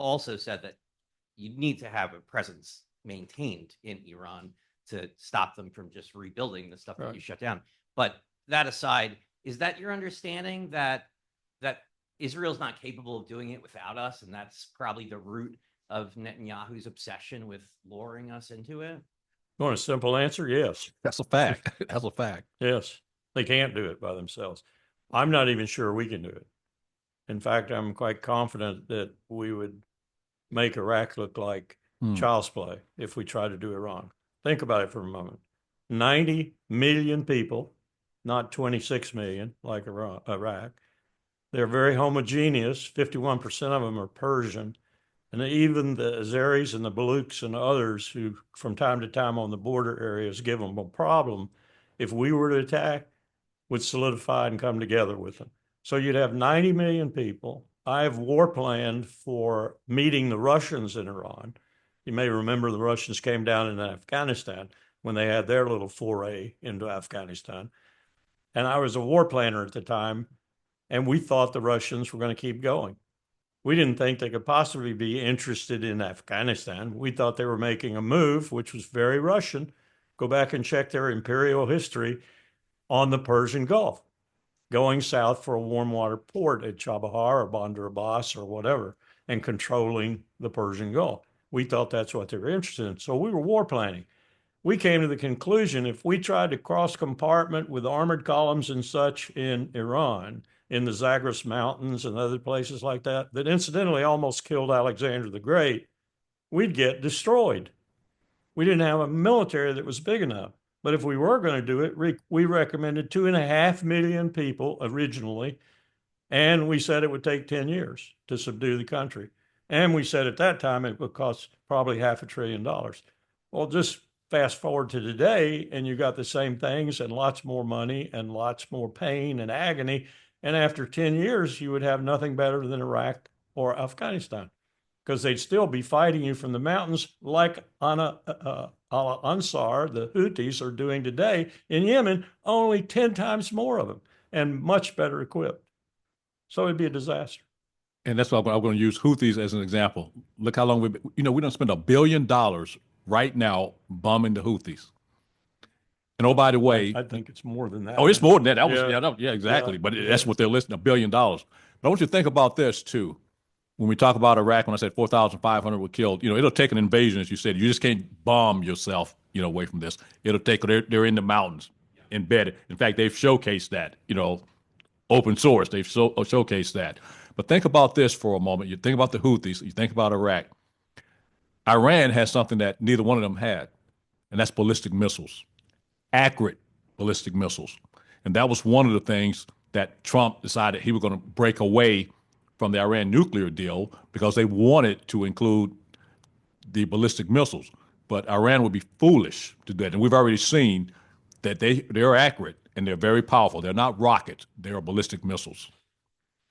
also said that you need to have a presence maintained in Iran to stop them from just rebuilding the stuff that you shut down. But that aside, is that your understanding that Israel's not capable of doing it without us, and that's probably the root of Netanyahu's obsession with luring us into it? You want a simple answer? Yes. That's a fact. That's a fact. Yes. They can't do it by themselves. I'm not even sure we can do it. In fact, I'm quite confident that we would make Iraq look like child's play if we try to do it wrong. Think about it for a moment. 90 million people, not 26 million like Iraq. They're very homogeneous. 51% of them are Persian. And even the Azeris and the Baluchs and others who from time to time on the border areas give them a problem, if we were to attack, would solidify and come together with them. So you'd have 90 million people. I have war planned for meeting the Russians in Iran. You may remember the Russians came down in Afghanistan when they had their little foray into Afghanistan. And I was a war planner at the time, and we thought the Russians were going to keep going. We didn't think they could possibly be interested in Afghanistan. We thought they were making a move, which was very Russian. Go back and check their imperial history on the Persian Gulf, going south for a warm water port at Chabahar or Bandar Abbas or whatever, and controlling the Persian Gulf. We thought that's what they were interested in. So we were war planning. We came to the conclusion if we tried to cross compartment with armored columns and such in Iran, in the Zagros Mountains and other places like that, that incidentally almost killed Alexander the Great, we'd get destroyed. We didn't have a military that was big enough. But if we were going to do it, we recommended 2.5 million people originally, and we said it would take 10 years to subdue the country. And we said at that time it would cost probably $500 billion. Well, just fast forward to today, and you got the same things and lots more money and lots more pain and agony. And after 10 years, you would have nothing better than Iraq or Afghanistan, because they'd still be fighting you from the mountains like Ansar, the Houthis, are doing today in Yemen, only 10 times more of them and much better equipped. So it'd be a disaster. And that's why I'm going to use Houthis as an example. Look how long we don't spend $1 billion right now bombing the Houthis. And oh, by the way, I think it's more than that. Oh, it's more than that. Yeah, exactly. But that's what they're listing, $1 billion. But I want you to think about this too. When we talk about Iraq, when I said 4,500 were killed, it'll take an invasion, as you said. You just can't bomb yourself, away from this. It'll take, they're in the mountains, embedded. In fact, they've showcased that, open source. They've showcased that. But think about this for a moment. You think about the Houthis, you think about Iraq. Iran has something that neither one of them had, and that's ballistic missiles, accurate ballistic missiles. And that was one of the things that Trump decided he was going to break away from the Iran nuclear deal because they wanted to include the ballistic missiles. But Iran would be foolish to do that. And we've already seen that they're accurate and they're very powerful. They're not rockets. They are ballistic missiles.